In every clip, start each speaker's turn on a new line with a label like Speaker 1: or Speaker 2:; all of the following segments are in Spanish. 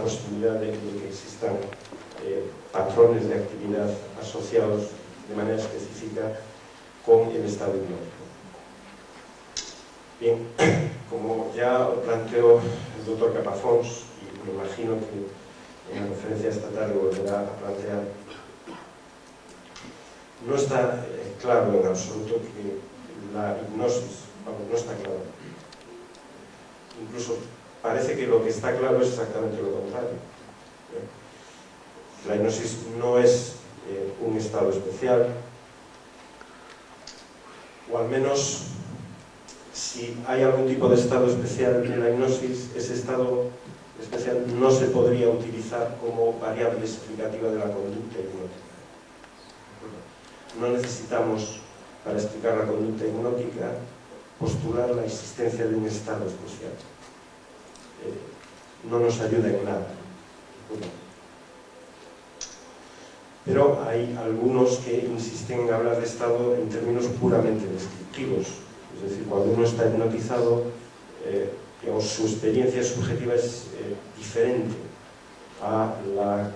Speaker 1: posibilidad de que existan patrones de actividad asociados de manera específica con el estado hipnótico. Bien, como ya planteó el doctor Capafons, y me imagino que en la conferencia esta tarde volverá a plantear, no está claro en absoluto que la hipnosis, vamos, no está claro. Incluso parece que lo que está claro es exactamente lo contrario. La hipnosis no es un estado especial, o al menos si hay algún tipo de estado especial en la hipnosis, ese estado especial no se podría utilizar como variable explicativa de la conducta hipnótica. No necesitamos, para explicar la conducta hipnótica, postular la existencia de un estado especial. No nos ayuda en nada. Pero hay algunos que insisten en hablar de estado en términos puramente descriptivos. Es decir, cuando uno está hipnotizado, digamos, su experiencia subjetiva es diferente a la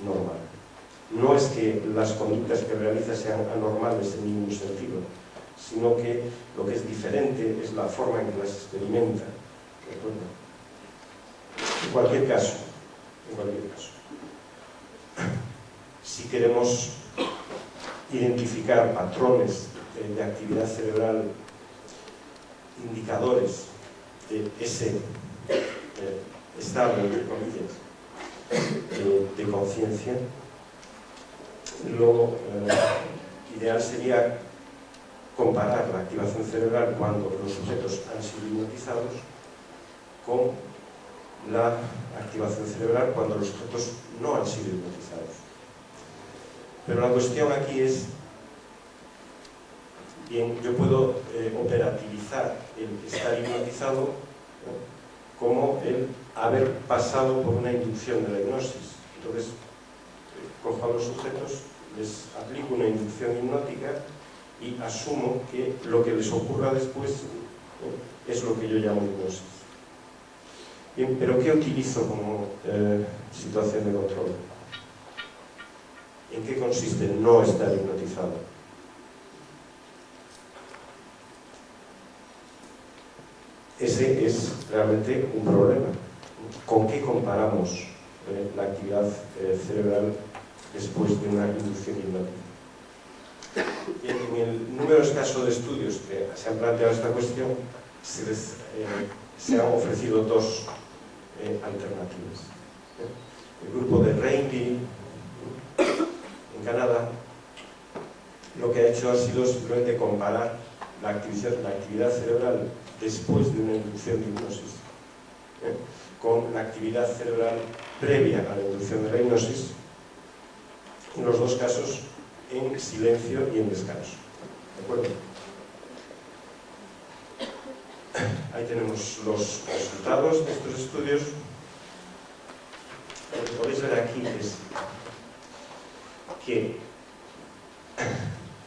Speaker 1: normal. No es que las conductas que realiza sean anormales en ningún sentido, sino que lo que es diferente es la forma en que las experimenta. En cualquier caso, si queremos identificar patrones de actividad cerebral, indicadores de ese estado, entre comillas, de conciencia, lo ideal sería comparar la activación cerebral cuando los sujetos han sido hipnotizados con la activación cerebral cuando los sujetos no han sido hipnotizados. Pero la cuestión aquí es, bien, yo puedo operativizar el estar hipnotizado, ¿no?, como el haber pasado por una inducción de la hipnosis. Entonces, cojo a los sujetos, les aplico una inducción hipnótica y asumo que lo que les ocurra después es lo que yo llamo hipnosis. Bien, pero ¿qué utilizo como situación de control? ¿En qué consiste no estar hipnotizado? Ese es realmente un problema. ¿Con qué comparamos la actividad cerebral después de una inducción hipnótica? Bien, en el número escaso de estudios que se han planteado esta cuestión, se han ofrecido dos alternativas. El grupo de Reinby en Canadá lo que ha hecho ha sido simplemente comparar la actividad cerebral después de una inducción de hipnosis con la actividad cerebral previa a la inducción de la hipnosis, en los dos casos en silencio y en descanso. ¿De acuerdo? Ahí tenemos los resultados de estos estudios. Lo que podéis ver aquí es que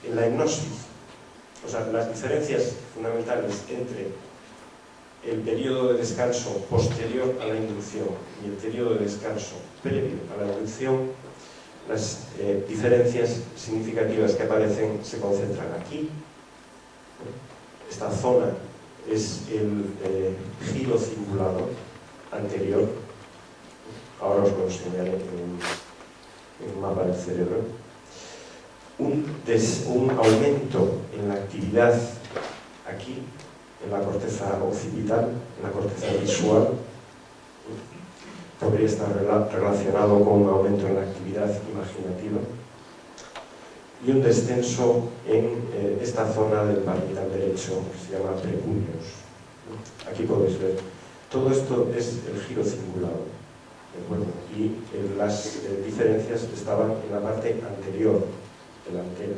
Speaker 1: en la hipnosis, o sea, las diferencias fundamentales entre el periodo de descanso posterior a la inducción y el periodo de descanso previo a la inducción, las diferencias significativas que aparecen se concentran aquí. Esta zona es el giro cingulado anterior. Ahora os lo enseñaré en el mapa del cerebro. Un aumento en la actividad aquí, en la corteza occipital, en la corteza visual, podría estar relacionado con un aumento en la actividad imaginativa, y un descenso en esta zona del parietal derecho, que se llama prepucius. Aquí podéis ver. Todo esto es el giro cingulado, ¿de acuerdo? Y las diferencias estaban en la parte anterior, delantera,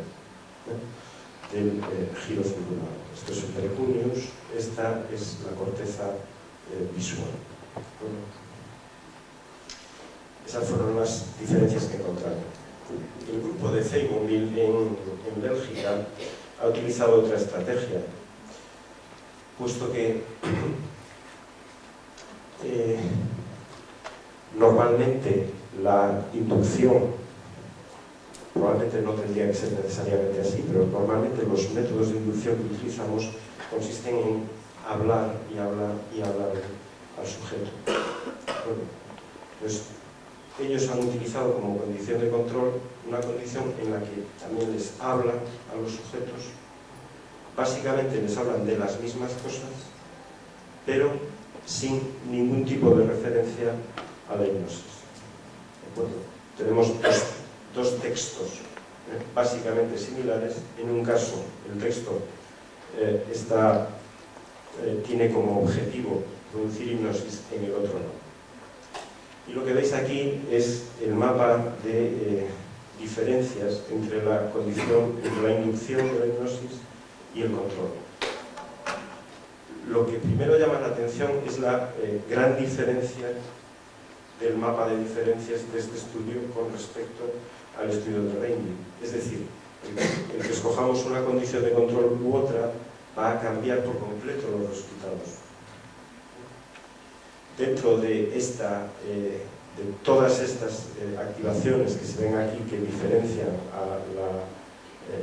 Speaker 1: del giro cingulado. Esto es el prepucius, esta es la corteza visual. Esas fueron las diferencias que encontraron. El grupo de Feigenbühl en Bélgica ha utilizado otra estrategia, puesto que Normalmente la inducción, probablemente no tendría que ser necesariamente así, pero normalmente los métodos de inducción que utilizamos consisten en hablar y hablar y hablar al sujeto. Bueno, pues ellos han utilizado como condición de control una condición en la que también les hablan a los sujetos, básicamente les hablan de las mismas cosas, pero sin ningún tipo de referencia a la hipnosis. ¿De acuerdo? Tenemos dos textos básicamente similares. En un caso, el texto tiene como objetivo producir hipnosis, en el otro no. Y lo que veis aquí es el mapa de diferencias entre la condición, entre la inducción de la hipnosis y el control. Lo que primero llama la atención es la gran diferencia del mapa de diferencias de este estudio con respecto al estudio de Reinville. Es decir, el que escojamos una condición de control u otra va a cambiar por completo los resultados. Dentro de todas estas activaciones que se ven aquí, que diferencian a la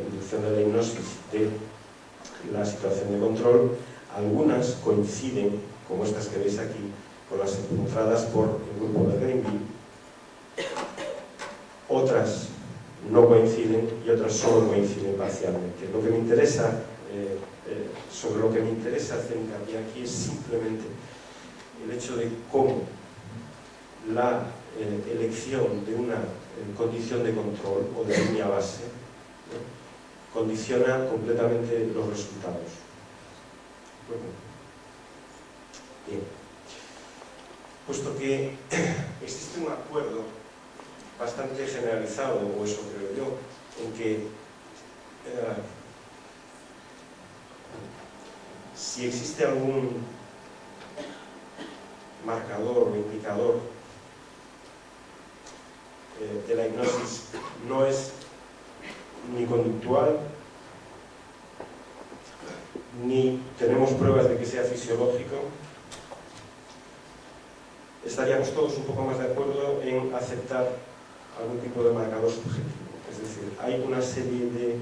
Speaker 1: inducción de la hipnosis de la situación de control, algunas coinciden, como estas que veis aquí, con las encontradas por el grupo de Reinville. Otras no coinciden y otras solo coinciden parcialmente. Lo que me interesa, sobre lo que me interesa hacer hincapié aquí es simplemente el hecho de cómo la elección de una condición de control o de línea base condiciona completamente los resultados. Bueno, bien. Puesto que existe un acuerdo bastante generalizado, o eso creo yo, en que si existe algún marcador o indicador de la hipnosis, no es ni conductual, ni tenemos pruebas de que sea fisiológico, estaríamos todos un poco más de acuerdo en aceptar algún tipo de marcador subjetivo. Es decir, hay una serie de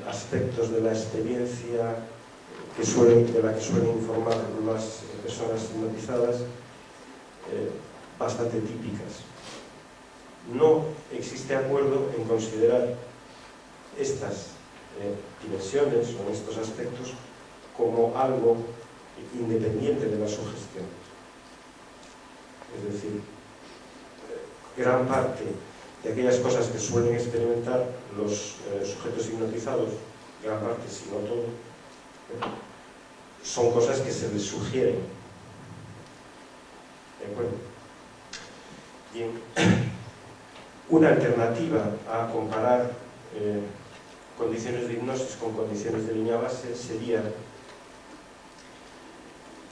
Speaker 1: aspectos de la experiencia de la que suelen informar las personas hipnotizadas, bastante típicas. No existe acuerdo en considerar estas dimensiones o estos aspectos como algo independiente de la sugestión. Es decir, gran parte de aquellas cosas que suelen experimentar los sujetos hipnotizados, gran parte, si no todo, son cosas que se les sugieren. ¿De acuerdo? Bien. Una alternativa a comparar condiciones de hipnosis con condiciones de línea base sería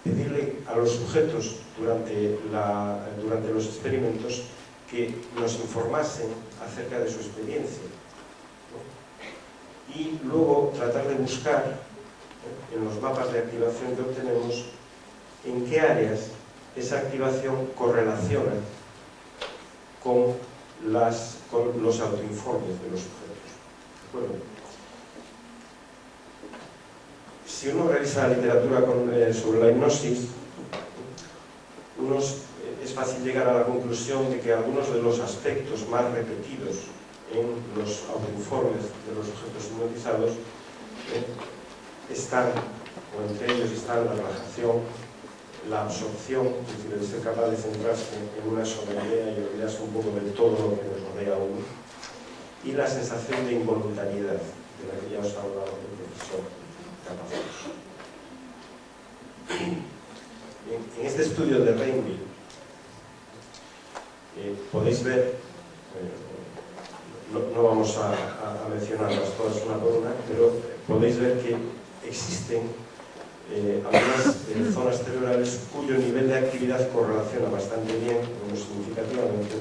Speaker 1: pedirle a los sujetos durante los experimentos que nos informasen acerca de su experiencia, ¿no? Y luego tratar de buscar en los mapas de activación que obtenemos en qué áreas esa activación correlaciona con los autoinformes de los sujetos. ¿De acuerdo? Si uno revisa la literatura sobre la hipnosis, es fácil llegar a la conclusión de que algunos de los aspectos más repetidos en los autoinformes de los sujetos hipnotizados están, o entre ellos están la relajación, la absorción, es decir, el ser capaz de centrarse en una sola idea y olvidarse un poco de todo lo que nos rodea a uno, y la sensación de involuntariedad, de la que ya os ha hablado el profesor Capazoros. En este estudio de Reinville podéis ver, no vamos a mencionarlas todas una por una, pero podéis ver que existen algunas zonas cerebrales cuyo nivel de actividad correlaciona bastante bien, muy significativamente,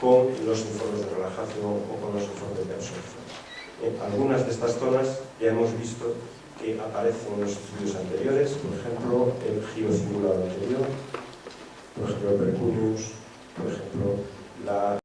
Speaker 1: con los informes de relajación o con los informes de absorción. Algunas de estas zonas ya hemos visto que aparecen en los estudios anteriores, por ejemplo, el giro cingulado anterior, por ejemplo, el precuneus, por ejemplo, la